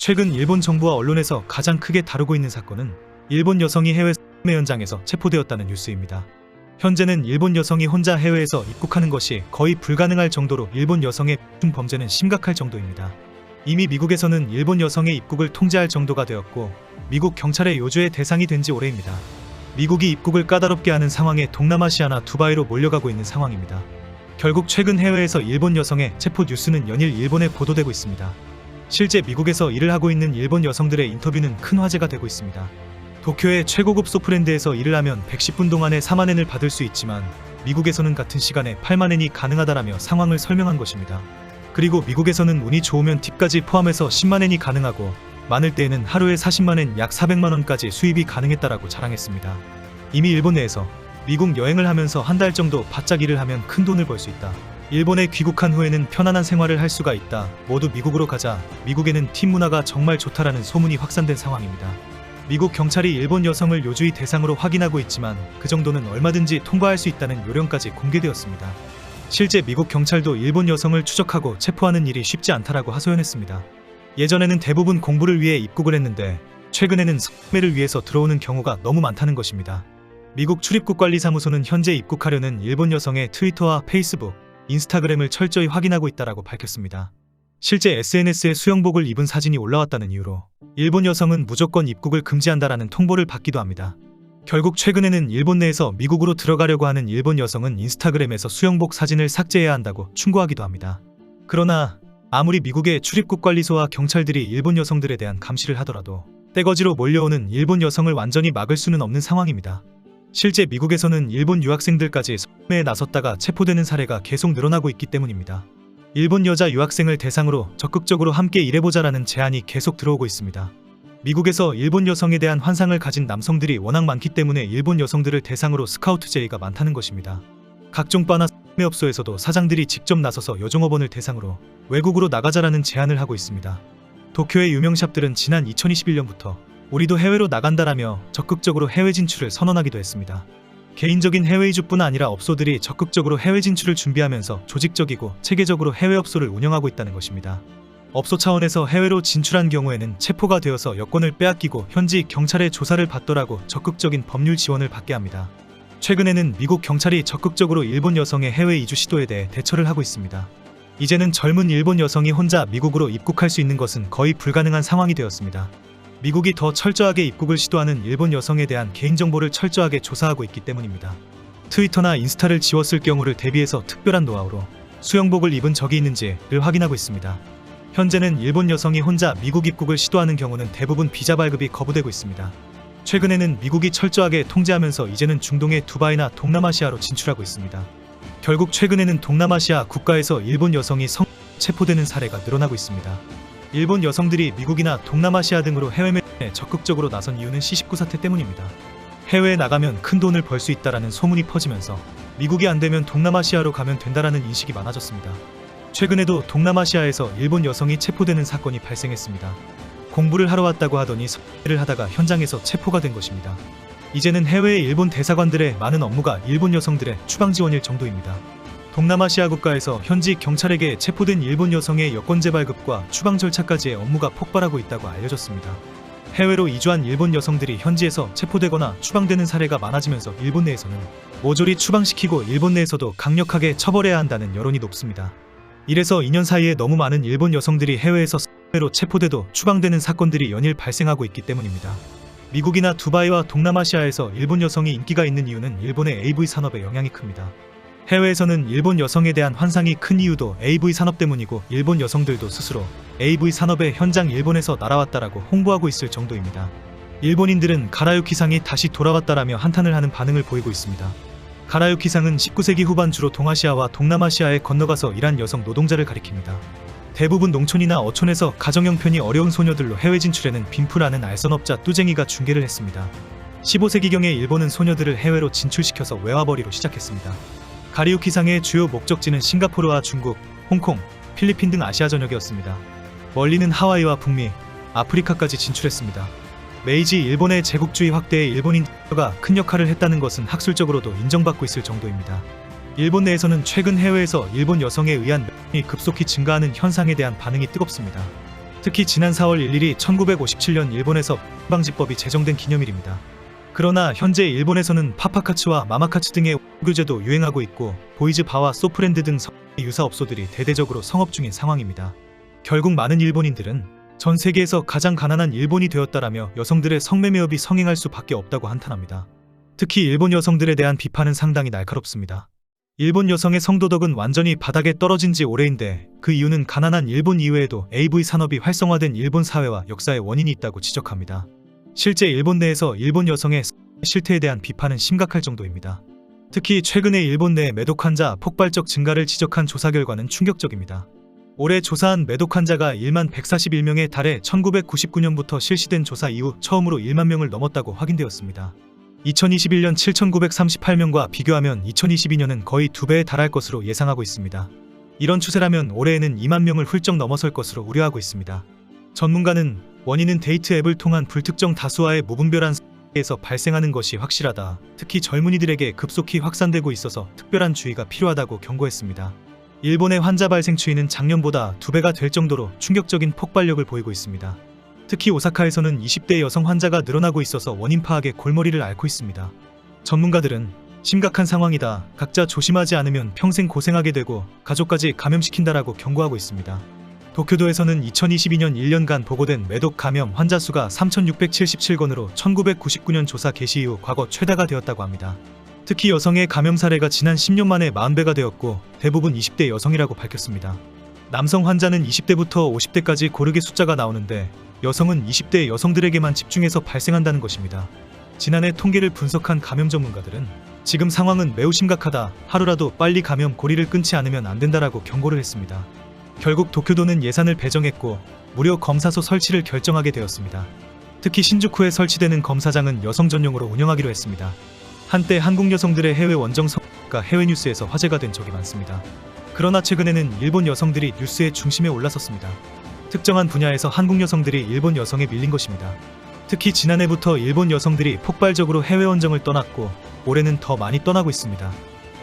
최근 일본 정부와 언론에서 가장 크게 다루고 있는 사건은 일본 여성이 해외 성매 현장에서 체포되었다는 뉴스입니다. 현재는 일본 여성이 혼자 해외에서 입국하는 것이 거의 불가능할 정도로 일본 여성의 범죄는 심각할 정도입니다. 이미 미국에서는 일본 여성의 입국을 통제할 정도가 되었고 미국 경찰의 요주의 대상이 된 지 오래입니다. 미국이 입국을 까다롭게 하는 상황에 동남아시아나 두바이로 몰려가고 있는 상황입니다. 결국 최근 해외에서 일본 여성의 체포 뉴스는 연일 일본에 보도되고 있습니다. 실제 미국에서 일을 하고 있는 일본 여성들의 인터뷰는 큰 화제가 되고 있습니다. 도쿄의 최고급 소프랜드에서 일을 하면 110분 동안에 4만엔을 받을 수 있지만 미국에서는 같은 시간에 8만엔이 가능하다라며 상황을 설명한 것입니다. 그리고 미국에서는 운이 좋으면 팁까지 포함해서 10만엔이 가능하고 많을 때에는 하루에 40만엔 약 400만원까지 수입이 가능했다라고 자랑했습니다. 이미 일본 내에서 미국 여행을 하면서 한 달 정도 바짝 일을 하면 큰 돈을 벌 수 있다. 일본에 귀국한 후에는 편안한 생활을 할 수가 있다. 모두 미국으로 가자. 미국에는 팁 문화가 정말 좋다라는 소문이 확산된 상황입니다. 미국 경찰이 일본 여성을 요주의 대상으로 확인하고 있지만 그 정도는 얼마든지 통과할 수 있다는 요령까지 공개되었습니다. 실제 미국 경찰도 일본 여성을 추적하고 체포하는 일이 쉽지 않다라고 하소연했습니다. 예전에는 대부분 공부를 위해 입국을 했는데 최근에는 성매를 위해서 들어오는 경우가 너무 많다는 것입니다. 미국 출입국관리사무소는 현재 입국하려는 일본 여성의 트위터와 페이스북, 인스타그램을 철저히 확인하고 있다라고 밝혔습니다. 실제 SNS에 수영복을 입은 사진이 올라왔다는 이유로 일본 여성은 무조건 입국을 금지한다라는 통보를 받기도 합니다. 결국 최근에는 일본 내에서 미국으로 들어가려고 하는 일본 여성은 인스타그램에서 수영복 사진을 삭제해야 한다고 충고하기도 합니다. 그러나 아무리 미국의 출입국관리소와 경찰들이 일본 여성들에 대한 감시를 하더라도 떼거지로 몰려오는 일본 여성을 완전히 막을 수는 없는 상황입니다. 실제 미국에서는 일본 유학생들까지 성매에 나섰다가 체포되는 사례가 계속 늘어나고 있기 때문입니다. 일본 여자 유학생을 대상으로 적극적으로 함께 일해보자라는 제안이 계속 들어오고 있습니다. 미국에서 일본 여성에 대한 환상을 가진 남성들이 워낙 많기 때문에 일본 여성들을 대상으로 스카우트 제의가 많다는 것입니다. 각종 바나 성매업소에서도 사장들이 직접 나서서 여종업원을 대상으로 외국으로 나가자라는 제안을 하고 있습니다. 도쿄의 유명 샵들은 지난 2021년부터 우리도 해외로 나간다라며 적극적으로 해외 진출을 선언하기도 했습니다. 개인적인 해외 이주뿐 아니라 업소들이 적극적으로 해외 진출을 준비하면서 조직적이고 체계적으로 해외 업소를 운영하고 있다는 것입니다. 업소 차원에서 해외로 진출한 경우에는 체포가 되어서 여권을 빼앗기고 현지 경찰의 조사를 받더라고 적극적인 법률 지원을 받게 합니다. 최근에는 미국 경찰이 적극적으로 일본 여성의 해외 이주 시도에 대해 대처를 하고 있습니다. 이제는 젊은 일본 여성이 혼자 미국으로 입국할 수 있는 것은 거의 불가능한 상황이 되었습니다. 미국이 더 철저하게 입국을 시도하는 일본 여성에 대한 개인정보를 철저하게 조사하고 있기 때문입니다. 트위터나 인스타를 지웠을 경우를 대비해서 특별한 노하우로 수영복을 입은 적이 있는지를 확인하고 있습니다. 현재는 일본 여성이 혼자 미국 입국을 시도하는 경우는 대부분 비자 발급이 거부되고 있습니다. 최근에는 미국이 철저하게 통제하면서 이제는 중동의 두바이나 동남아시아로 진출하고 있습니다. 결국 최근에는 동남아시아 국가에서 일본 여성이 체포되는 사례가 늘어나고 있습니다. 일본 여성들이 미국이나 동남아시아 등으로 해외 매매에 적극적으로 나선 이유는 시집9 사태 때문입니다. 해외에 나가면 큰 돈을 벌 수 있다라는 소문이 퍼지면서 미국이 안 되면 동남아시아로 가면 된다라는 인식이 많아졌습니다. 최근에도 동남아시아에서 일본 여성이 체포되는 사건이 발생했습니다. 공부를 하러 왔다고 하더니 성매를 하다가 현장에서 체포가 된 것입니다. 이제는 해외의 일본 대사관들의 많은 업무가 일본 여성들의 추방 지원일 정도입니다. 동남아시아 국가에서 현지 경찰에게 체포된 일본 여성의 여권 재발급과 추방 절차까지의 업무가 폭발하고 있다고 알려졌습니다. 해외로 이주한 일본 여성들이 현지에서 체포되거나 추방되는 사례가 많아지면서 일본 내에서는 모조리 추방시키고 일본 내에서도 강력하게 처벌해야 한다는 여론이 높습니다. 이래서 2년 사이에 너무 많은 일본 여성들이 해외에서 성매로 체포돼도 추방되는 사건들이 연일 발생하고 있기 때문입니다. 미국이나 두바이와 동남아시아에서 일본 여성이 인기가 있는 이유는 일본의 AV 산업의 영향이 큽니다. 해외에서는 일본 여성에 대한 환상이 큰 이유도 AV 산업 때문이고 일본 여성들도 스스로 AV 산업의 현장 일본에서 날아왔다라고 홍보하고 있을 정도입니다. 일본인들은 가라유키상이 다시 돌아왔다라며 한탄을 하는 반응을 보이고 있습니다. 가라유키상은 19세기 후반 주로 동아시아와 동남아시아에 건너가서 일한 여성 노동자를 가리킵니다. 대부분 농촌이나 어촌에서 가정 형편이 어려운 소녀들로 해외 진출에는 빈프라는 알선업자 뚜쟁이가 중개를 했습니다. 15세기경에 일본은 소녀들을 해외로 진출시켜서 외화벌이로 시작했습니다. 가리유키상의 주요 목적지는 싱가포르와 중국, 홍콩, 필리핀 등 아시아 전역이었습니다. 멀리는 하와이와 북미, 아프리카까지 진출했습니다. 메이지 일본의 제국주의 확대에 일본인가 큰 역할을 했다는 것은 학술적으로도 인정받고 있을 정도입니다. 일본 내에서는 최근 해외에서 일본 여성에 의한 매춘이 급속히 증가하는 현상에 대한 반응이 뜨겁습니다. 특히 지난 4월 1일이 1957년 일본에서 방지법이 제정된 기념일입니다. 그러나 현재 일본에서는 파파카츠와 마마카츠 등의 규제도 유행하고 있고 보이즈 바와 소프랜드 등 유사 업소들이 대대적으로 성업 중인 상황입니다. 결국 많은 일본인들은 전 세계에서 가장 가난한 일본이 되었다라며 여성들의 성매매업이 성행할 수밖에 없다고 한탄합니다. 특히 일본 여성들에 대한 비판은 상당히 날카롭습니다. 일본 여성의 성도덕은 완전히 바닥에 떨어진 지 오래인데 그 이유는 가난한 일본 이외에도 AV 산업이 활성화된 일본 사회와 역사의 원인이 있다고 지적합니다. 실제 일본 내에서 일본 여성의 실태에 대한 비판은 심각할 정도입니다. 특히 최근에 일본 내 매독 환자 폭발적 증가를 지적한 조사 결과는 충격적입니다. 올해 조사한 매독 환자가 1만 141명에 달해 1999년부터 실시된 조사 이후 처음으로 1만 명을 넘었다고 확인되었습니다. 2021년 7,938명과 비교하면 2022년은 거의 2배에 달할 것으로 예상하고 있습니다. 이런 추세라면 올해에는 2만 명을 훌쩍 넘어설 것으로 우려하고 있습니다. 전문가는 원인은 데이트 앱을 통한 불특정 다수와의 무분별한 에서 발생하는 것이 확실하다. 특히 젊은이들에게 급속히 확산되고 있어서 특별한 주의가 필요하다고 경고했습니다. 일본의 환자 발생 추이는 작년보다 2배가 될 정도로 충격적인 폭발력을 보이고 있습니다. 특히 오사카에서는 20대 여성 환자가 늘어나고 있어서 원인 파악에 골머리를 앓고 있습니다. 전문가들은 심각한 상황이다. 각자 조심하지 않으면 평생 고생하게 되고 가족까지 감염시킨다라고 경고하고 있습니다. 도쿄도에서는 2022년 1년간 보고된 매독 감염 환자 수가 3,677건으로 1999년 조사 개시 이후 과거 최다가 되었다고 합니다. 특히 여성의 감염 사례가 지난 10년 만에 40배가 되었고 대부분 20대 여성이라고 밝혔습니다. 남성 환자는 20대부터 50대까지 고르게 숫자가 나오는데 여성은 20대 여성들에게만 집중해서 발생한다는 것입니다. 지난해 통계를 분석한 감염 전문가들은 지금 상황은 매우 심각하다. 하루라도 빨리 감염 고리를 끊지 않으면 안 된다라고 경고를 했습니다. 결국 도쿄도는 예산을 배정했고 무료 검사소 설치를 결정하게 되었습니다. 특히 신주쿠에 설치되는 검사장은 여성 전용으로 운영하기로 했습니다. 한때 한국 여성들의 해외 원정 성가 해외 뉴스에서 화제가 된 적이 많습니다. 그러나 최근에는 일본 여성들이 뉴스의 중심에 올라섰습니다. 특정한 분야에서 한국 여성들이 일본 여성에 밀린 것입니다. 특히 지난해부터 일본 여성들이 폭발적으로 해외 원정을 떠났고 올해는 더 많이 떠나고 있습니다.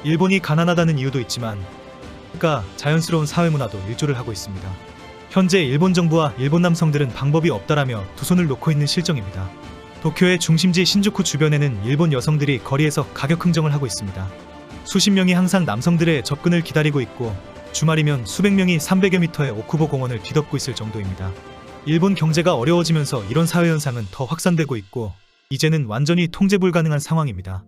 일본이 가난하다는 이유도 있지만 그러니까 자연스러운 사회문화도 일조를 하고 있습니다. 현재 일본 정부와 일본 남성들은 방법이 없다라며 두 손을 놓고 있는 실정입니다. 도쿄의 중심지 신주쿠 주변에는 일본 여성들이 거리에서 가격 흥정을 하고 있습니다. 수십 명이 항상 남성들의 접근을 기다리고 있고 주말이면 수백 명이 300여 미터의 오쿠보 공원을 뒤덮고 있을 정도입니다. 일본 경제가 어려워지면서 이런 사회 현상은 더 확산되고 있고 이제는 완전히 통제 불가능한 상황입니다.